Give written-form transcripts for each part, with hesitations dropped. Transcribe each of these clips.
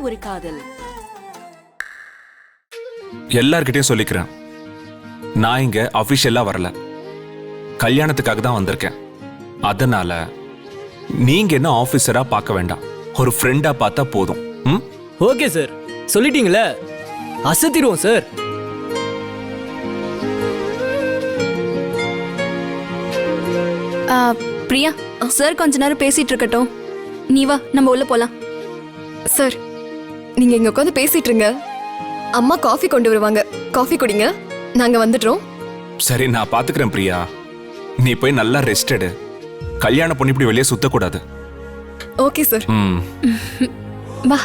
ஒரு காதல். எல்லார்கிட்டயும் சொல்லிக்கிறேன், நான் இங்க அபிஷியலா வரல, கல்யாணத்துக்காக தான் வந்திருக்கேன். அதனால நீங்க என்ன ஆபீசரா பார்க்க வேண்டாம், ஒரு ஃப்ரெண்டா பார்த்தா போதும். ஓகே சார், சொல்லிட்டீங்களே, அசத்திடுவோம் சார். பிரியா சார் கொஞ்ச நேரம் பேசிட்டு இருக்கட்டும், நீ வா நம்ம உள்ள போலாம். சார் நீங்க இங்க உட்காந்து பேசிட்டு இருங்க, அம்மா காஃபி கொண்டு வருவாங்க, காஃபி குடிங்க, நாங்க வந்துடுறோம். சரி, நான் பாத்துக்கிறேன் பிரியா, நீ போய் நல்லா ரெஸ்ட் எடு. கல்யாணம் பண்ணி இப்படி வெளியே சுத்தக்கூடாது. Okay sir. வா.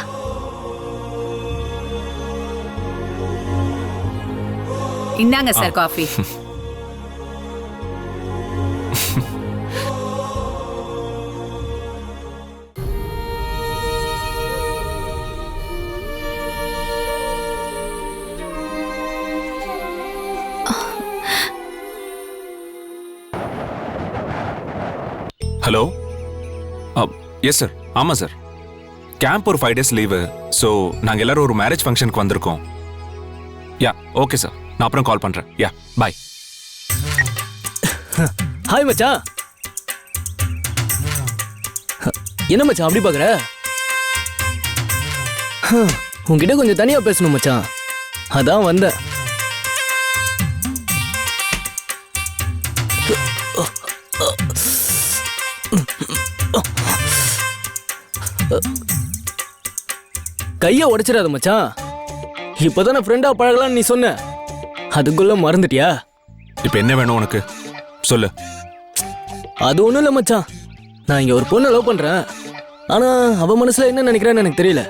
இந்தாங்க sir coffee. Hello. Yes sir. ஆமா சார், கேம்ப் ஒரு 5 days லீவு. ஸோ நாங்கள் எல்லாரும் ஒரு மேரேஜ் ஃபங்க்ஷனுக்கு வந்திருக்கோம். யா ஓகே சார், நான் அப்புறம் கால் பண்ணுறேன். யா பாய். ஹாய் மச்சான். என்ன மச்சான் அப்படி பார்க்குற? உன்கிட்ட கொஞ்சம் தனியா பேசணும் மச்சான், அதான் வந்தேன். கைய உடைச்சிடாத மச்சான், இப்பதானே ஃப்ரெண்டா பழகலாம்னு நீ சொன்ன, அதுக்குள்ள மறந்துட்டியா? இப்போ என்ன வேணும் உனக்கு சொல்லு. அது ஒண்ணும் இல்ல மச்சான், நான் இங்க ஒரு பொண்ணை லவ் பண்றேன். ஆனா அவ மனசுல என்ன நினைக்கிறான்னு எனக்கு தெரியல,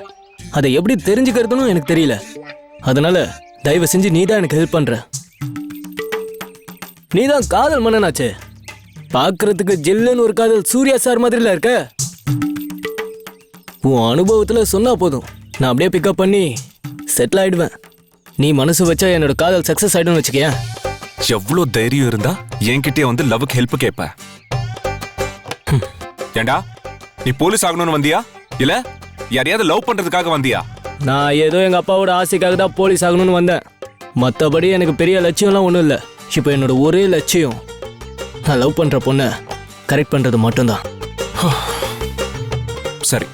அதை எப்படி தெரிஞ்சுக்கிறதுன்னு எனக்கு தெரியல. அதனால தயவு செஞ்சு நீ தான் எனக்கு ஹெல்ப் பண்ற. நீ தான் காதல் மன்னனாச்சே, பாக்குறதுக்கு ஜில்லுன்னு ஒரு காதல் சூர்யா சார் மாதிரில இருக்க. உன் அனுபவத்துல சொன்னா போதும், நான் அப்படியே பிக்கப் பண்ணி செட்டில் ஆயிடுவேன். நீ மனசு வச்சா என்னோட காதல் சக்சஸ் ஆயிடும்னு வச்சுக்கேன். எவ்வளோ தைரியம் இருந்தா என்கிட்டயே வந்து லவ்க்கு ஹெல்ப் கேட்ப? ஏண்டா நீ போலீஸ் ஆகணும்னு வந்தியா, இல்ல யாரையாவது லவ் பண்றதுக்காக வந்தியா? நான் ஏதோ எங்க அப்பாவோட ஆசைக்காக தான் போலீஸ் ஆகணும்னு வந்தேன், மற்றபடி எனக்கு பெரிய லட்சியம்லாம் ஒன்றும் இல்லை. இப்போ என்னோட ஒரே லட்சியம் நான் லவ் பண்ற பொண்ணை கரெக்ட் பண்றது மட்டும்தான். சரி,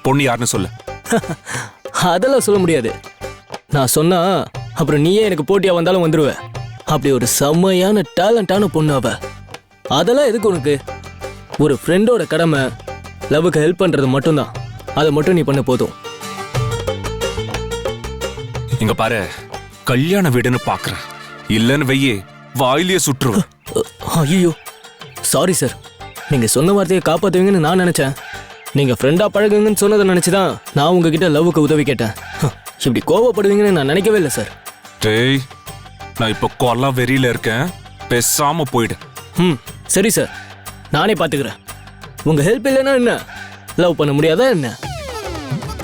பொண்ணு யாருன்னு சொல்லு. அதெல்லாம் சொல்ல முடியாது, நான் சொன்னா அப்புறம் நீயே எனக்கு போட்டியா வந்தாலும் வந்துருவ. அப்படி ஒரு செம்மையான டேலண்டான பொண்ணு அவ. அதெல்லாம் எதுக்கு உனக்கு? ஒரு ஃப்ரெண்டோட கடமை லவ்வுக்கு ஹெல்ப் பண்றது மட்டும்தான், அதை மட்டும் நீ பண்ண போதும். இங்க பாரு, கல்யாண வீடுன்னு பாக்குறேன், இல்லன்னு வெய்யே வாயிலேயே சுற்றுவேன். ஐயோ சாரி சார், நீங்க சொன்ன வார்த்தையை காப்பாத்துவீங்கன்னு நான் நினைச்சேன். நீங்க ஃப்ரெண்டா பழகுங்கன்னு சொன்னதை நினைச்சுதான் நான் உங்ககிட்ட லவ்வுக்கு உதவி கேட்டேன். இப்படி கோவப்படுவீங்கன்னு நான் நினைக்கவே இல்லை சார். டேய், நான் இப்ப கொல்லா வெறியில இருக்கேன், பேசாம போயிடு. சரி சார், நானே பாத்துக்கிறேன். உங்க ஹெல்ப் இல்லைன்னா என்ன, லவ் பண்ண முடியாதா என்ன?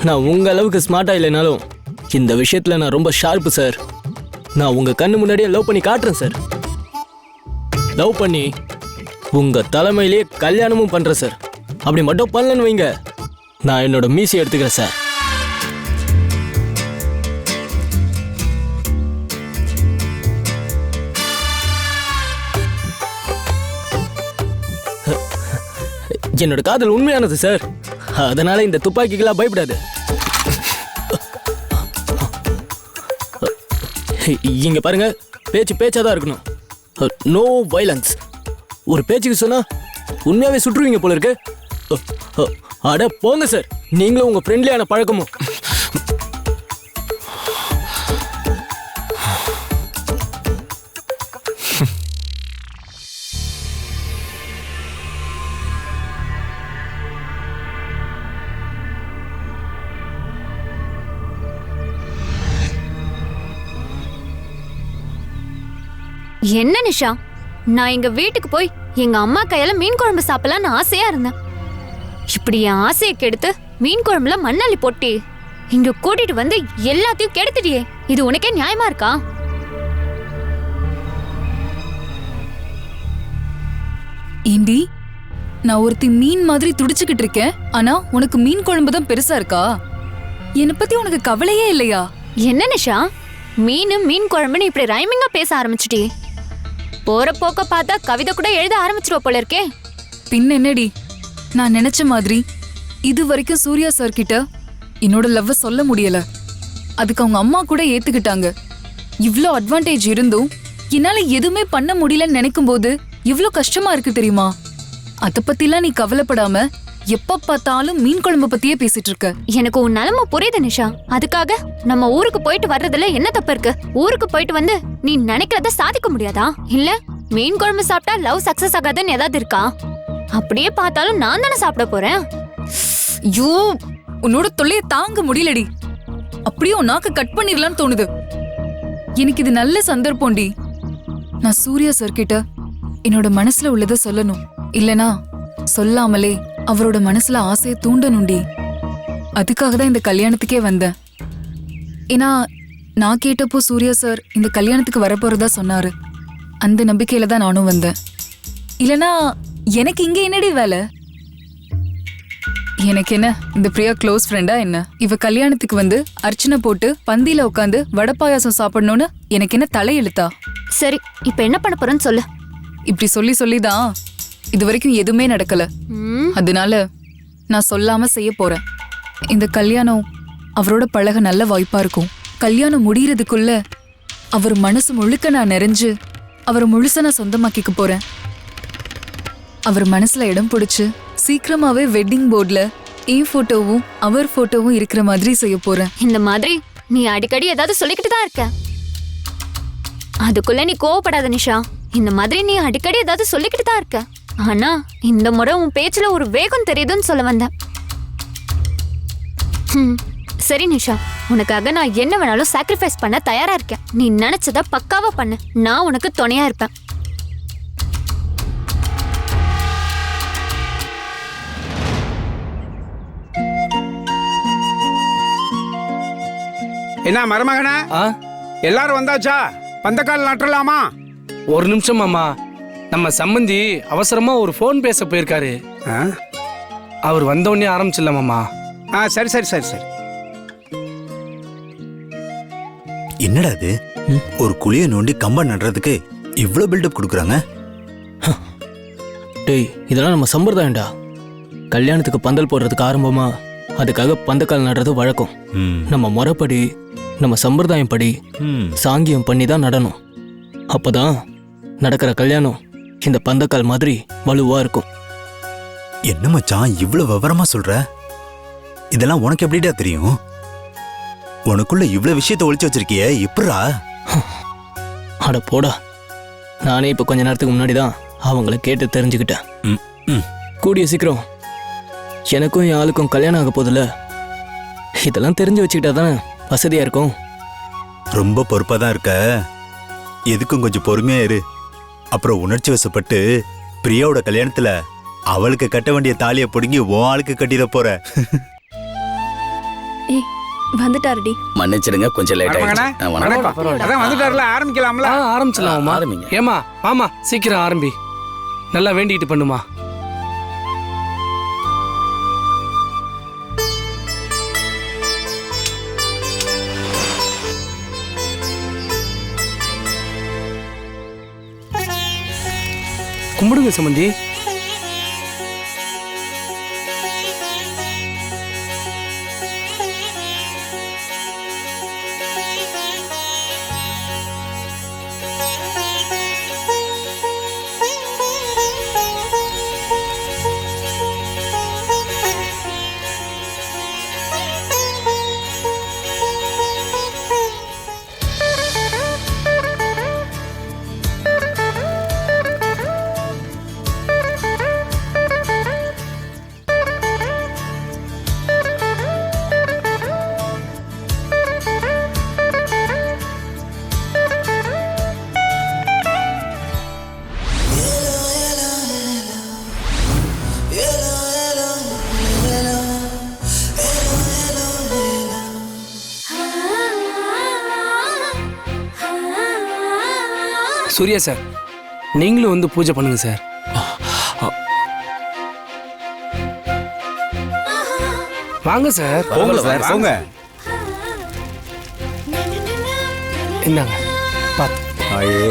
நான் உங்க அளவுக்கு ஸ்மார்ட்டா இல்லைனாலும் இந்த விஷயத்துல நான் ரொம்ப ஷார்ப்பு சார். நான் உங்க கண்ணு முன்னாடியே லவ் பண்ணி காட்டுறேன் சார். லவ் பண்ணி உங்க தலைமையிலேயே கல்யாணமும் பண்றேன் சார். அப்படி மட்டும் பண்ணலன்னு வைங்க, நான் என்னோட மீசை எடுத்துக்கிறேன் சார். என்னோட காதல் உண்மையானது சார், அதனால இந்த துப்பாக்கிக்கெல்லாம் பயப்படாது. இங்க பாருங்க, பேச்சு பேச்சாதான் இருக்கணும், நோ வயலன்ஸ். ஒரு பேச்சுக்கு சொன்னா உண்மையாவே சுற்றுவீங்க போல இருக்கு. அட போங்க சார், நீங்களும் உங்க ஃப்ரெண்ட்லியான பழக்கமும். என்ன நிஷா, நான் எங்க வீட்டுக்கு போய் எங்க அம்மா கையால மீன் குழம்பு சாப்பிடலாம்னு ஆசையா இருந்தேன். இப்படி என் ஆசையை கெடுத்து மீன் குழம்புல மண்ணள்ளி போட்டி இங்க கூட்டிட்டு வந்து எல்லாத்தையும் கெடுத்துட்டியே, இது உனக்கே நியாயமா இருக்கா? ஏண்டி, நான் ஒருத்தி மீன் மாதிரி துடிச்சுக்கிட்டு இருக்கேன், ஆனா உனக்கு மீன் குழம்பு தான் பெருசா இருக்கா? என்னை பத்தி உனக்கு கவலையே இல்லையா? என்ன நிஷா, மீன் குழம்புன்னு இப்படி ரைமிங்கா பேச ஆரம்பிச்சிட்டி. போற போக்க பார்த்தா கவிதை கூட எழுத ஆரம்பிச்சிருவ போல இருக்கே. பின் என்னடி, நான் நினைச்ச மாதிரி இது வரைக்கும் சூர்யா சார் கிட்ட என்னோட லவ்வ சொல்ல முடியல. அதுக்கு அவங்க அம்மா கூட ஏத்துக்கிட்டாங்க. இவ்ளோ அட்வான்டேஜ் இருந்தும் என்னால எதுவுமே பண்ண முடியலன்னு நினைக்கும் போது எவ்வளவு கஷ்டமா இருக்கு தெரியுமா? அத பத்திலாம் நீ கவலைப்படாம எப்ப பார்த்தாலும் மீன் குழம்பு பத்தியே பேசிட்டு இருக்க. எனக்கு உன் நிலைமை புரியுது நிஷா. அதுக்காக நம்ம ஊருக்கு போயிட்டு வர்றதுல என்ன தப்பு இருக்கு? ஊருக்கு போயிட்டு வந்து நீ நினைக்கிறத சாதிக்க முடியாதா? இல்ல மீன் குழம்பு சாப்பிட்டா லவ் சக்சஸ் ஆகாதுன்னு ஏதாவது இருக்கா? அப்படியே பார்த்தாலும் நான் தானே சாப்பிட போறேன். ஐயோ, உன்னோட தொல்லைய தாங்க முடியலடி. அப்படியே உன் நாக்கு கட் பண்ணிடலான்னு தோணுது. எனக்கு இது நல்ல சந்தர்ப்பம்டி. நான் சூர்யா சார் கிட்ட என்னோட மனசுல உள்ளத சொல்லணும். இல்லனா சொல்லாமலே அவரோட மனசுல ஆசைய தூண்டணும்டி. அதுக்காக தான் இந்த கல்யாணத்துக்கே வந்தேன். ஏன்னா நான் கேட்டப்போ சூர்யா சார் இந்த கல்யாணத்துக்கு வரப்போறதா சொன்னாரு. அந்த நம்பிக்கையில தான் நானும் வந்தேன். இல்லனா எனக்கு இங்க என்னடி வேலை? எனக்கு என்ன, இந்த பிரியா க்ளோஸ் ஃப்ரெண்டா என்ன? இவ கல்யாணத்துக்கு வந்து அர்ச்சனை போட்டு பந்தியில உட்காந்து வடை பாயாசம் சாப்பிடணும்னு எனக்கு என்ன தலையெழுத்தா? சரி, இப்ப என்ன பண்ண போறேன்னு சொல்லு. இப்படி சொல்லி சொல்லிதான் இது வரைக்கும் எதுவுமே நடக்கல. அதனால நான் சொல்லாம செய்ய போறேன். இந்த கல்யாணம் அவரோட பழக நல்ல வாய்ப்பா இருக்கும். கல்யாணம் முடியறதுக்குள்ள அவர் மனசு முழுக்க நான் நிறைஞ்சு அவரை முழுசா நான் சொந்தமாக்கிக்க போறேன். அவர் மனசுல இடம் பிடிச்சு சீக்கிரமாவே வெட்டிங் போர்ட்ல என் போட்டோவும் அவர் போட்டோவும் இருக்கிற மாதிரி செய்ய போறேன். இந்த மாதிரி நீ அடிக்கடி ஏதாவது சொல்லிக்கிட்டு தான் இருக்க. அதுக்குள்ள நீ கோவப்படாத நிஷா. இந்த மாதிரி நீ அடிக்கடி ஏதாவது சொல்லிக்கிட்டு தான் இருக்க. ஆனா இந்த முறை உன் பேச்சுல ஒரு வேகம் தெரியுதுன்னு சொல்ல வந்தேன். சரி நிஷா, உனக்காக நான் என்ன வேணாலும் சாக்ரிஃபைஸ் பண்ண தயாரா இருக்கேன். நீ நினைச்சத பக்காவா பண்ணு. நான் உனக்கு துணையா இருப்பேன். என்ன மருமகனா, எல்லாரும் வந்தாச்சா? பந்தக்கால் நட்டலாமா? ஒரு நிமிஷம் மாமா, நம்ம சம்பந்தி அவசரமா ஒரு போன் பேச போயிருக்காரு. அவர் வந்த உடனே ஆரம்பிச்சிடலாமாமா? சரி சரி சரி சரி. என்னடா இது, ஒரு குழிய நோண்டி கம்பம் நடுறதுக்கு இவ்வளவு பில்டப் கொடுக்குறாங்க? டேய், இதெல்லாம் நம்ம சம்பிரதாயம்டா. கல்யாணத்துக்கு பந்தல் போடுறதுக்கு ஆரம்பமா அதுக்காக பந்தக்கால் நடுறது வழக்கம். நம்ம முறைப்படி நம்ம சம்பிரதாயம் படி சாங்கியம் பண்ணி தான் நடணும். அப்பதான் நடக்கிற கல்யாணம் இந்த பந்தக்கால் மாதிரி வலுவா இருக்கும். என்ன மச்சான் இவ்வளவு விவரமா சொல்ற? இதெல்லாம் உனக்கு எப்படிடா தெரியும்? உனக்குள்ள இவ்வளவு விஷயத்த ஒளிச்சு வச்சிருக்கிய, எப்படா? அட போடா, நானே இப்ப கொஞ்ச நேரத்துக்கு முன்னாடி தான் அவங்கள கேட்டு தெரிஞ்சுக்கிட்டேன். கூடிய சீக்கிரம் எனக்கும் என் ஆளுக்கும் கல்யாணம் ஆக போதில்ல. இதெல்லாம் தெரிஞ்சு வச்சுக்கிட்டா தானே வசதியா இருக்கும். ரொம்ப பொறுப்பா தான் இருக்க. எதுக்கும் கொஞ்சம் பொறுமையா இரு. அப்புறம் உணர்ச்சி வசப்பட்டு பிரியாவோட கல்யாணத்துல அவளுக்கு கட்ட வேண்டிய தாலியை பிடுங்கி உன் ஆளுக்கு கட்டிட போற. ஏய், வந்துட்டாருடி. மன்னிச்சிடுங்க, கொஞ்சம் லேட் மருமகனா, வணக்கம். அதான் வந்துட்டாருல, ஆரம்பிக்கலாம்ல? ஆரம்பிச்சலாமா? ஆரம்பிங்க. ஏமா ஆமா, சீக்கிரம் ஆரம்பி. நல்லா வேண்டிட்டு பண்ணுமா. கும்பிடுங்க சம்பந்தி. சூர்யா சார், நீங்களும் வந்து பூஜை பண்ணுங்க சார். வாங்க சார். போங்க சார், போங்க. இந்தாங்க பார்த்து. தாயே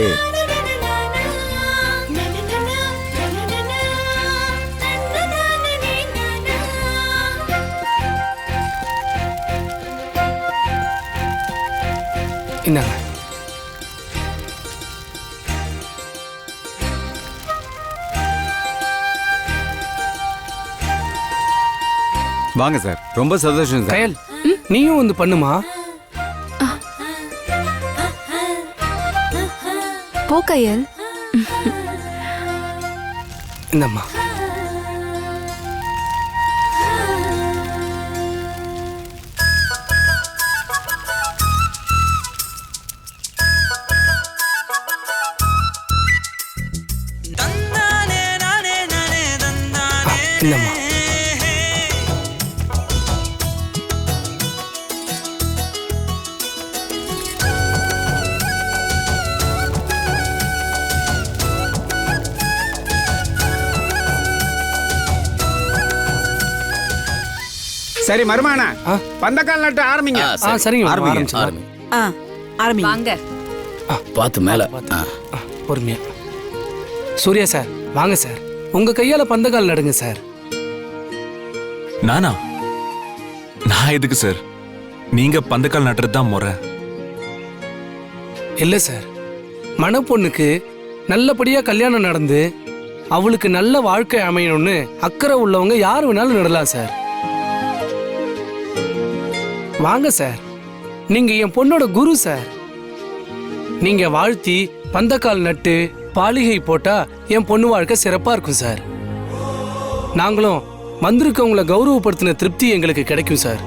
இந்தாங்க. வாங்க சார் ரொம்ப சந்தோஷம் சார் கயல் நீயும் வந்து பண்ணுமா. போ கயல். இந்தம்மா. இந்தம்மா. சரி மருமகனா ஆ. பந்தக்கால் நட்டு ஆரம்பிங்க சரிங்க மாமா, ஆரம்பிங்க ஆரம்பிச்சிடலாம். ஆரம்பிங்க ஆரம்பிங்க. வாங்க. பார்த்து மேல பொறுமையா. சூர்யா சார் வாங்க சார், உங்க கையால பந்தக்கால் நடுங்க சார். நானா? நான் எதுக்கு சார்? நீங்க பந்தக்கால் நட்டுறது தான் முறை. இல்ல சார், மணப்பொண்ணுக்கு நல்லபடியா கல்யாணம் நடந்து அவளுக்கு நல்ல வாழ்க்கை அமையணும்னு அக்கறை உள்ளவங்க யார் வேணாலும் நடலாம் சார். வாங்க சார், நீங்க என் பொண்ணோட குரு சார். நீங்க வாழ்த்தி பந்தக்கால் நட்டு பாலிகை போட்டா என் பொண்ணு வாழ்க்கை சிறப்பா இருக்கும் சார். நாங்களும் வந்திருக்கவங்களை கௌரவப்படுத்தின திருப்தி எங்களுக்கு கிடைக்கும் சார்.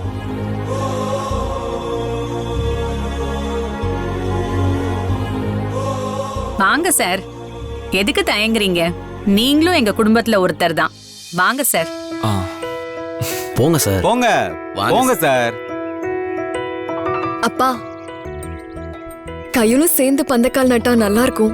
வாங்க சார். எதுக்கு தயங்குறீங்க? நீங்களும் எங்க குடும்பத்துல ஒருத்தர் தான். வாங்க சார். ஆ, போங்க சார். போங்க போங்க சார். அப்பா கையிலும் சேர்ந்து பந்தக்கால் நட்டா நல்லா இருக்கும்.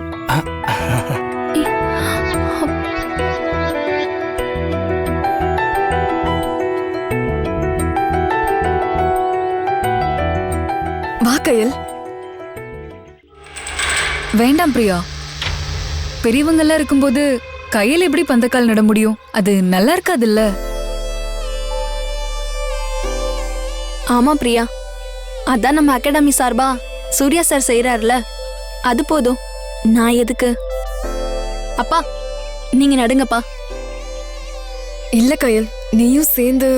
வா கயல். வேண்டாம் பிரியா. பெரியவங்க எல்லாம் இருக்கும்போது கையில் எப்படி பந்தக்கால் நட முடியும்? அது நல்லா இருக்காதுல்ல. ஆமா பிரியா, அதான் நம்ம அகாடமி சார்பா சூர்யா சார் செய்யறாருல, அது போதும். நான் எதுக்கு? அப்பா நீங்க நடுங்கப்பா. இல்ல கயல், நீயும் சேர்ந்து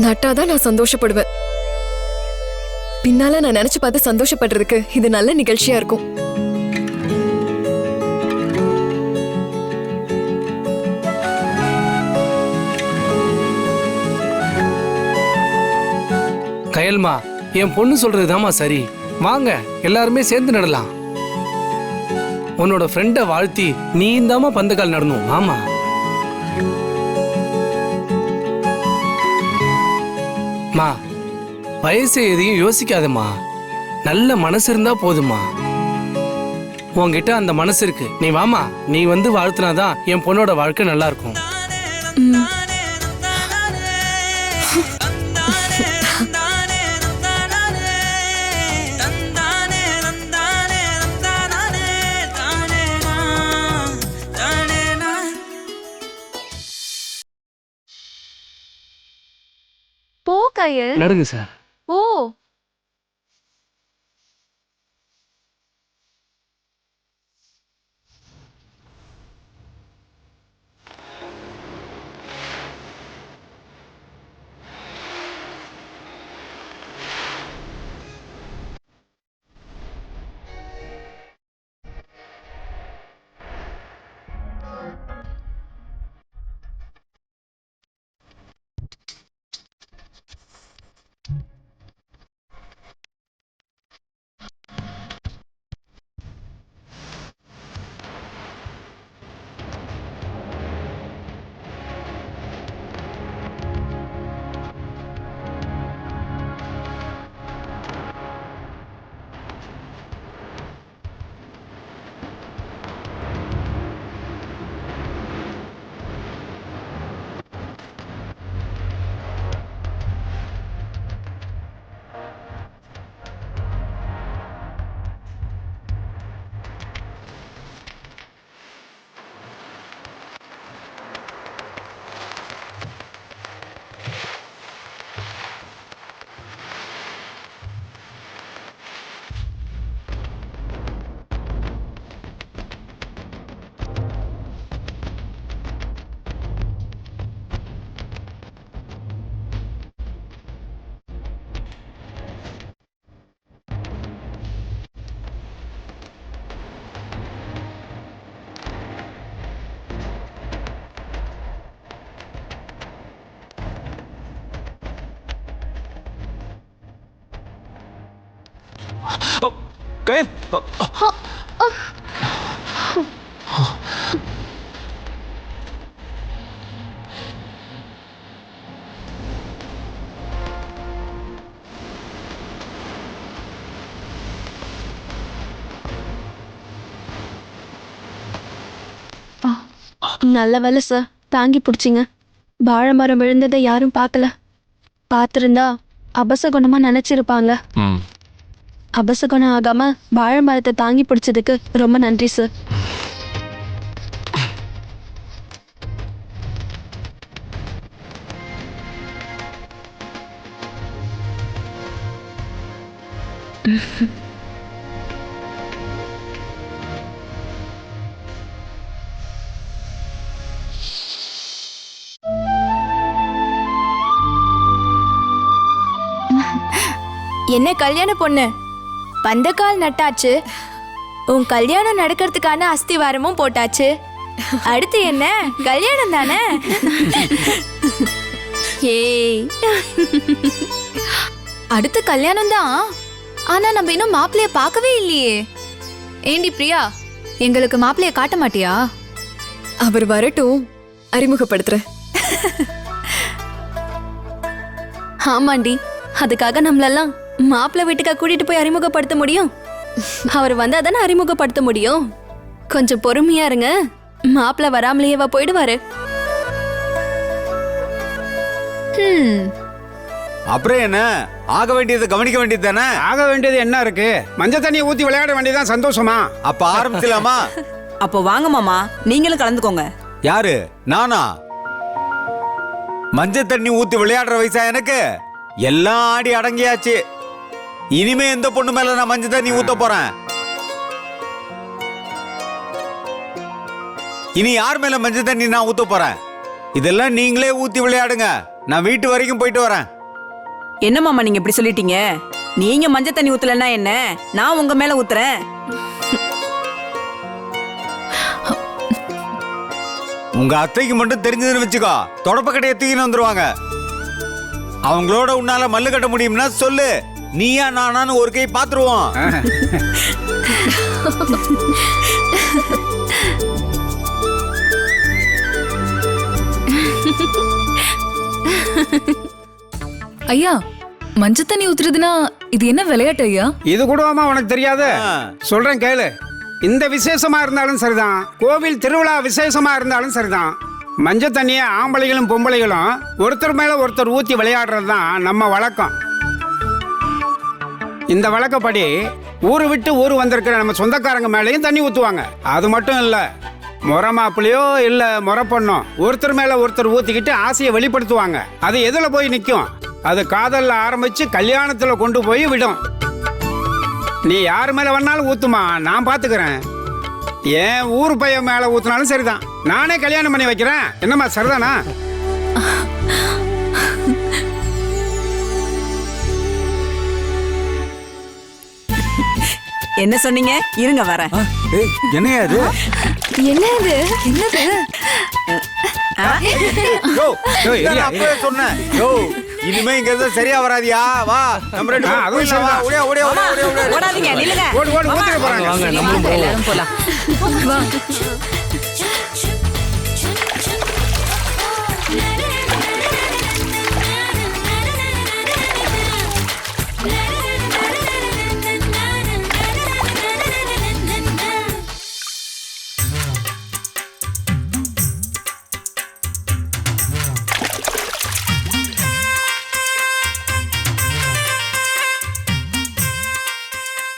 நட்டாதான் நான் சந்தோஷப்படுவேன். பின்னால நான் நினைச்சு பார்த்து சந்தோஷப்படுறதுக்கு இது நல்ல நிகழ்ச்சியா இருக்கும். கயல்மா, என் பொண்ணு சொல்றதுதாம்மா சரி. வாங்க எல்லாருமே சேர்ந்து நடலாம். உன்னோட ஃப்ரெண்டை வாழ்த்தி நீ இந்தாமா பந்தக்கால் நடணும். ஆமா மா, வயசு எதையும் யோசிக்காதம்மா. நல்ல மனசு இருந்தா போதுமா. உன்கிட்ட அந்த மனசு இருக்கு. நீ வாமா, நீ வந்து வாழ்த்துனாதான் என் பொண்ணோட வாழ்க்கை நல்லா இருக்கும். போ கயல். நடுங்க சார். ஓ கயல் நல்ல வேலை சார், தாங்கி பிடிச்சிங்க. வாழை மரம் விழுந்ததை யாரும் பார்க்கல. பார்த்துருந்தா அபசகுணமா நினைச்சிருப்பாங்க. அபசகுணம் ஆகாம வாழை மரத்தை தாங்கி பிடிச்சதுக்கு ரொம்ப நன்றி சார். என்ன கல்யாண பொண்ணு, பந்தக்கால் நட்டாச்சு, உன் கல்யாணம் நடக்கிறதுக்கான அஸ்திவாரமும் போட்டாச்சு. அடுத்து என்ன, கல்யாணம் தானே? ஏய், அடுத்து கல்யாணம் தான். ஆனா நம்ம இன்னும் மாப்பிள்ளைய பார்க்கவே இல்லையே. ஏண்டி பிரியா, எங்களுக்கு மாப்பிள்ளைய காட்ட மாட்டியா? அவர் வரட்டும், அறிமுகப்படுத்துறேன். ஆமாண்டி, அதுக்காக நம்மளெல்லாம் மாப்பிள்ளை வீட்டுக்கா கூட்டிட்டு போய் அறிமுகப்படுத்த முடியும்? அவர் வந்தா தானே அறிமுகப்படுத்த முடியும். கொஞ்சம் பொறுமையா இருங்க, மாப்பிள்ளை வராமலேயேவா போயிடுவாரு. அப்புறம் என்ன, ஆக வேண்டியதை கவனிக்க வேண்டியது தானே? ஆக வேண்டியது என்ன இருக்கு? மஞ்சள் தண்ணியை ஊத்தி விளையாட வேண்டியதான் சந்தோஷமா? அப்ப ஆரம்பிக்கலாமா? அப்போ வாங்க மாமா, நீங்களும் கலந்துக்கோங்க. யாரு, நானா? மஞ்சள் தண்ணி ஊத்தி விளையாடுற வயசா எனக்கு? எல்லாம் ஆடி அடங்கியாச்சு. இனிமே எந்த பொண்ணு மேல நான் மஞ்சள் தண்ணி ஊத்த போறேன்? இனி யார் மேல மஞ்சள் தண்ணி நான் ஊத்த போறேன்? இதெல்லாம் நீங்களே ஊத்தி விளையாடுங்க. நான் வீட்டு வரைக்கும் போயிட்டு வரேன். என்ன மாமா நீங்க இப்படி சொல்லிட்டீங்க? நீங்க மஞ்சள் தண்ணி ஊத்தலன்னா என்ன, நான் உங்க மேல ஊத்துறேன். உங்க அத்தைக்கு மட்டும் தெரிஞ்சதுன்னு வச்சுக்கோ, தொடப்பக்கட்டையை தூக்கின்னு வந்துருவாங்க. அவங்களோட உன்னால மல்லு கட்ட முடியும்னா சொல்லு, நீயா நானான்னு ஒரு கை பாத்துருவோம். ஐயா, மஞ்சள் தண்ணி ஊத்துறதுன்னா இது என்ன விளையாட்டு ஐயா? இது கூடவாமா உனக்கு தெரியாது? சொல்றேன் கேளு. இந்த விசேஷமா இருந்தாலும் சரிதான், கோவில் திருவிழா விசேஷமா இருந்தாலும் சரிதான், மஞ்சள் தண்ணியை ஆம்பளைகளும் பொம்பளைகளும் ஒருத்தர் மேல ஒருத்தர் ஊத்தி விளையாடுறது தான் நம்ம வழக்கம். இந்த வழக்கப்படி ஊரு விட்டு ஊர் வந்திருக்கிற நம்ம சொந்தக்காரங்க மேலேயும் தண்ணி ஊத்துவாங்க. அது மட்டும் இல்ல, முறை மாப்பிள்ளையோ இல்ல முறை பொண்ணோ ஒருத்தர் மேல ஒருத்தர் ஊத்திக்கிட்டு ஆசையை வெளிப்படுத்துவாங்க. அது எதுல போய் நிற்கும்? அது காதல்ல ஆரம்பிச்சு கல்யாணத்துல கொண்டு போய் விடும். நீ யார் மேல வேணாலும் ஊத்துமா, நான் பாத்துக்கிறேன். ஏன் ஊர் பையன் மேல ஊத்துனாலும் சரிதான், நானே கல்யாணம் பண்ணி வைக்கிறேன். என்னம்மா, சரிதானா? என்ன சொன்னீங்க? இருங்க வரேன். என்னையா இது? என்ன இது? என்னது? அப்பவே சொன்னேன். இனிமே இங்க இருந்தா சரியா வராதியா? வா, நம்ம ரெண்டு பேரும் போயிடலாம். வா, ஓடியா ஓடியா ஓடியா ஓடியா. ஓடாதீங்க, நில்லுங்க. ஓடு ஓடு, ஊத்திட்டு போறாங்க. வாங்க, நம்மளும் போவோம். எல்லாரும் போலாம். வா.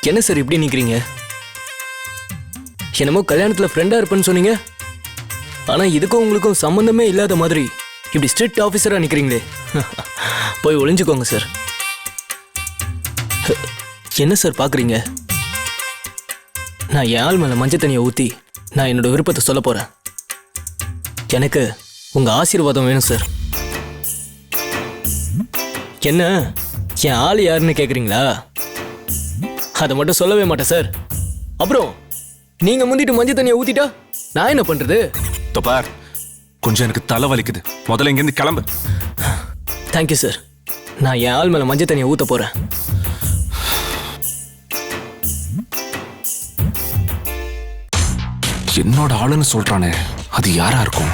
என்ன சார் இப்படி நிக்கிறீங்க? என்னமோ கல்யாணத்துல ஃப்ரெண்டா இருப்பேன்னு சொன்னீங்க, ஆனா இதுக்கும் உங்களுக்கும் சம்பந்தமே இல்லாத மாதிரி இப்படி ஸ்ட்ரிக்ட் ஆபீசரா நிக்கிறீங்களே. போய் ஒளிஞ்சுக்கோங்க சார். என்ன சார் பாக்குறீங்க? நான் என் ஆள் மேல மஞ்சள் தண்ணியை ஊத்தி நான் என்னோட விருப்பத்தை சொல்ல போறேன். எனக்கு உங்க ஆசீர்வாதம் வேணும் சார். என்ன, என் ஆள் யாருன்னு கேக்குறீங்களா? அதை மட்டும் சொல்லவே மாட்டேன் சார். அப்புறம் நீங்க முந்திட்டு மஞ்சள் தண்ணியை ஊத்திட்டா நான் என்ன பண்றது? தோப்பார், கொஞ்சம் எனக்கு தலை வலிக்குது, முதல்ல இங்கிருந்து கிளம்பு. Thank you sir. நான் என் ஆள் மேல மஞ்சள் தண்ணியை ஊத்த போறேன். என்னோட ஆளுன்னு சொல்றானே, அது யாரா இருக்கும்?